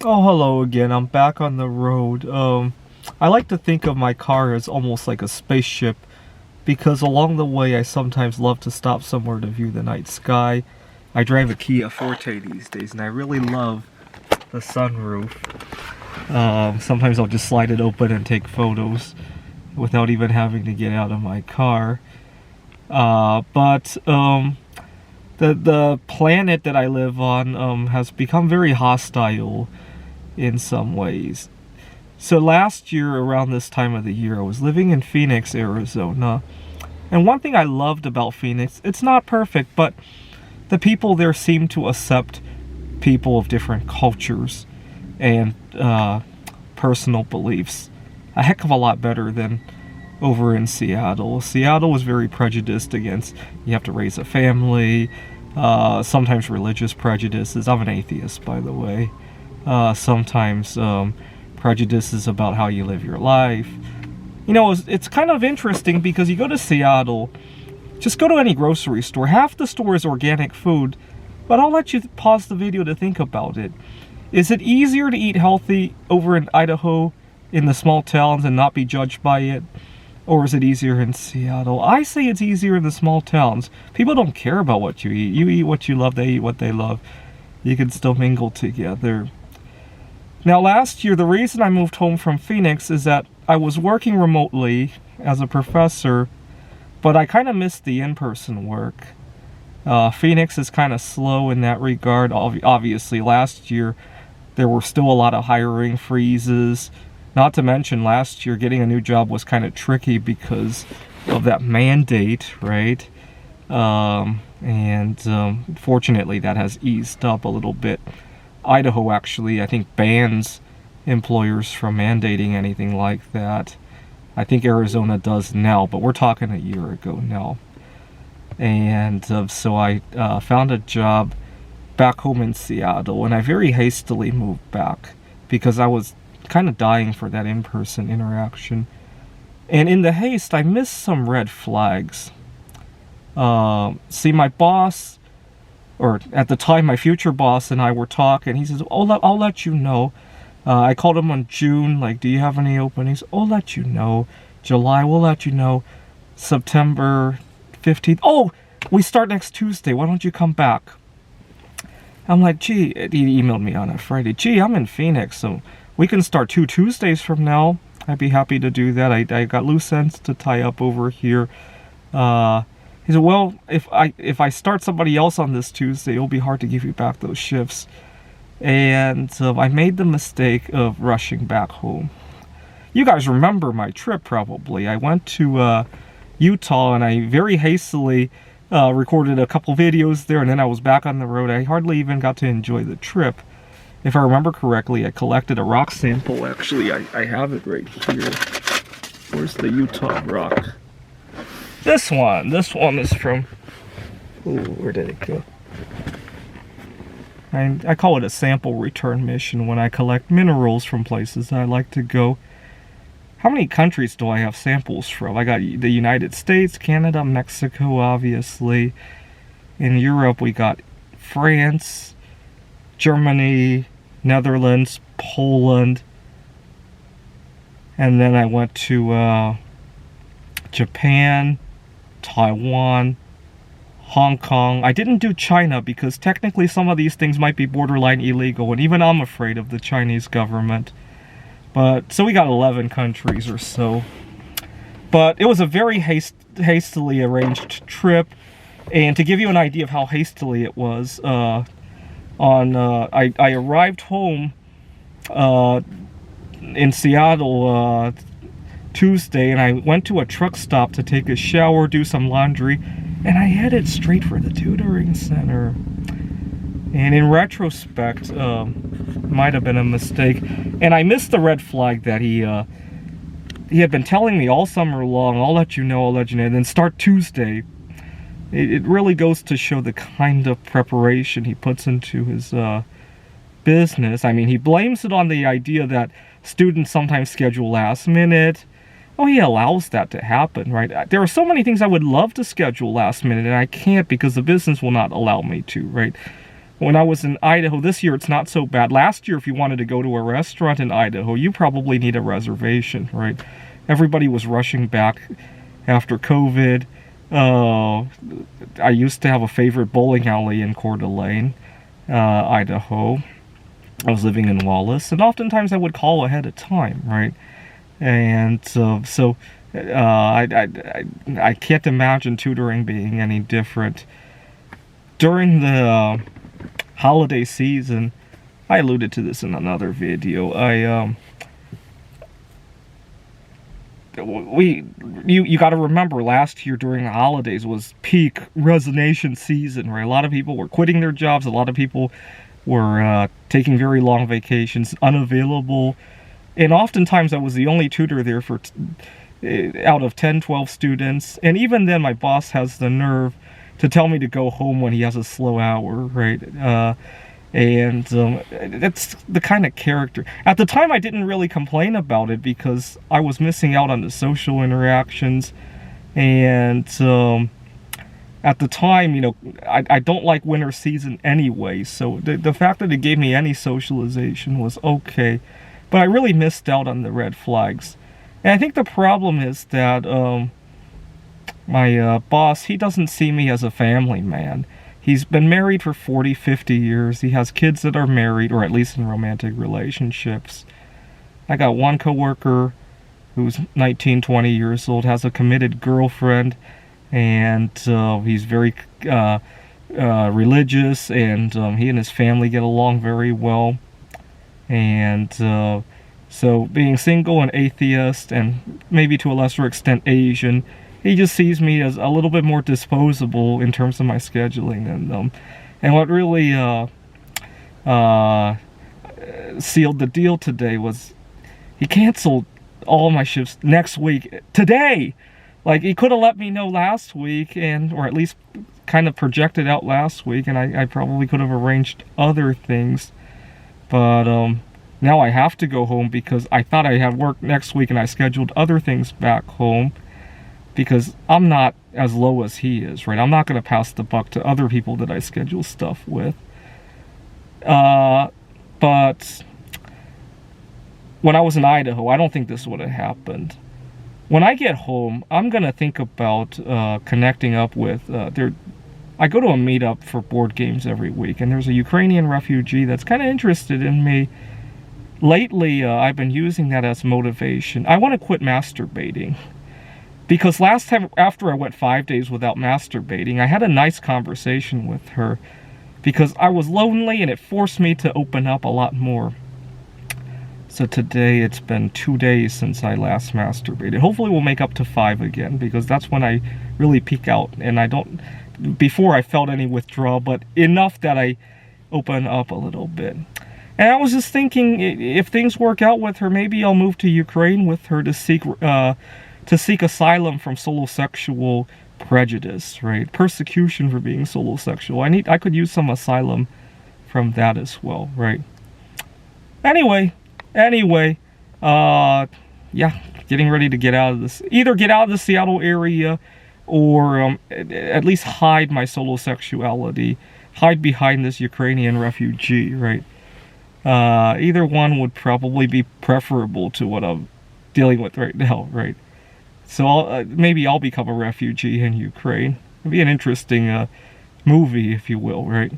Oh, hello again. I'm back on the road. I like to think of my car as almost like a spaceship because along the way I sometimes love to stop somewhere to view the night sky. I drive a Kia Forte these days and I really love the sunroof. Sometimes I'll just slide it open and take photos without even having to get out of my car. But the planet that I live on has become very hostile in some ways. So last year, around this time of the year, I was living in Phoenix, Arizona. And one thing I loved about Phoenix, it's not perfect, but the people there seem to accept people of different cultures and personal beliefs a heck of a lot better than over in Seattle. Seattle was very prejudiced against, you have to raise a family, sometimes religious prejudices. I'm an atheist, by the way. Sometimes prejudices about how you live your life. You know, it's kind of interesting because you go to Seattle, just go to any grocery store. Half the store is organic food, but I'll let you pause the video to think about it. Is it easier to eat healthy over in Idaho, in the small towns, and not be judged by it? Or is it easier in Seattle? I say it's easier in the small towns. People don't care about what you eat. You eat what you love, they eat what they love. You can still mingle together. Now, last year, the reason I moved home from Phoenix is that I was working remotely as a professor, but I kind of missed the in-person work. Phoenix is kind of slow in that regard. Obviously, last year, there were still a lot of hiring freezes. Not to mention, last year, getting a new job was kind of tricky because of that mandate, right? Fortunately, that has eased up a little bit. Idaho actually, I think, bans employers from mandating anything like that. I think Arizona does now, but we're talking a year ago now. And so I found a job back home in Seattle, and I very hastily moved back because I was kind of dying for that in-person interaction. And in the haste, I missed some red flags. See, my boss, or at the time, my future boss and I were talking. He says, I'll let you know. I called him on June, like, do you have any openings? I'll let you know. July, we'll let you know. September 15th. Oh, we start next Tuesday. Why don't you come back? I'm like, gee, he emailed me on a Friday. Gee, I'm in Phoenix, so we can start 2 Tuesdays from now. I'd be happy to do that. I got loose ends to tie up over here. He said, well, if I start somebody else on this Tuesday, it'll be hard to give you back those shifts. And I made the mistake of rushing back home. You guys remember my trip, probably. I went to Utah, and I very hastily recorded a couple videos there, and then I was back on the road. I hardly even got to enjoy the trip. If I remember correctly, I collected a rock sample. Actually, I have it right here. Where's the Utah rock? This one is from, ooh, where did it go? I call it a sample return mission when I collect minerals from places I like to go. How many countries do I have samples from? I got the United States, Canada, Mexico, obviously. In Europe, we got France, Germany, Netherlands, Poland. And then I went to Japan, Taiwan, Hong Kong. I didn't do China because technically some of these things might be borderline illegal, and even I'm afraid of the Chinese government. But so we got 11 countries or so. But it was a very hastily arranged trip, and to give you an idea of how hastily it was, I arrived home in Seattle Tuesday, and I went to a truck stop to take a shower, do some laundry, and I headed straight for the tutoring center. And in retrospect, might have been a mistake. And I missed the red flag that he had been telling me all summer long, I'll let you know, and then start Tuesday. It really goes to show the kind of preparation he puts into his business. I mean, he blames it on the idea that students sometimes schedule last minute. Oh, he allows that to happen, right? There are so many things I would love to schedule last minute, and I can't because the business will not allow me to, right? when I was in Idaho this year, it's not so bad. Last year, if you wanted to go to a restaurant in Idaho, you probably need a reservation, right? Everybody was rushing back after COVID. I used to have a favorite bowling alley in Coeur d'Alene, Idaho. I was living in Wallace, and oftentimes I would call ahead of time, right? And I can't imagine tutoring being any different. During the holiday season, I alluded to this in another video. You got to remember, last year during the holidays was peak resignation season, right? A lot of people were quitting their jobs. A lot of people were taking very long vacations, unavailable. And oftentimes I was the only tutor there for out of 10, 12 students. And even then, my boss has the nerve to tell me to go home when he has a slow hour, right? That's the kind of character. At the time, I didn't really complain about it because I was missing out on the social interactions. And at the time, you know, I don't like winter season anyway. So the fact that it gave me any socialization was okay. But I really missed out on the red flags. And I think the problem is that my boss, he doesn't see me as a family man. He's been married for 40, 50 years. He has kids that are married, or at least in romantic relationships. I got one coworker who's 19, 20 years old, has a committed girlfriend, and he's very religious, and he and his family get along very well. And so being single and atheist, and maybe to a lesser extent Asian, he just sees me as a little bit more disposable in terms of my scheduling. And what really sealed the deal today was he canceled all my shifts next week, today. Like, he could have let me know last week, or at least kind of projected out last week, and I probably could have arranged other things. But now I have to go home because I thought I had work next week, and I scheduled other things back home because I'm not as low as he is, right? I'm not going to pass the buck to other people that I schedule stuff with. But when I was in Idaho, I don't think this would have happened. When I get home, I'm going to think about connecting up with... I go to a meetup for board games every week, and there's a Ukrainian refugee that's kind of interested in me. Lately, I've been using that as motivation. I want to quit masturbating. Because last time, after I went 5 days without masturbating, I had a nice conversation with her. Because I was lonely, and it forced me to open up a lot more. So today, it's been 2 days since I last masturbated. Hopefully, we'll make up to 5 again, because that's when I really peak out. And I don't... Before I felt any withdrawal, but enough that I open up a little bit. And I was just thinking, if things work out with her, maybe I'll move to Ukraine with her to seek asylum from solosexual prejudice, right? Persecution for being solosexual. I could use some asylum from that as well, right? Anyway, yeah, getting ready to get out of this. Either get out of the Seattle area, or at least hide my solosexuality, hide behind this Ukrainian refugee, right? Either one would probably be preferable to what I'm dealing with right now, right? So maybe I'll become a refugee in Ukraine. It'd be an interesting movie, if you will, right?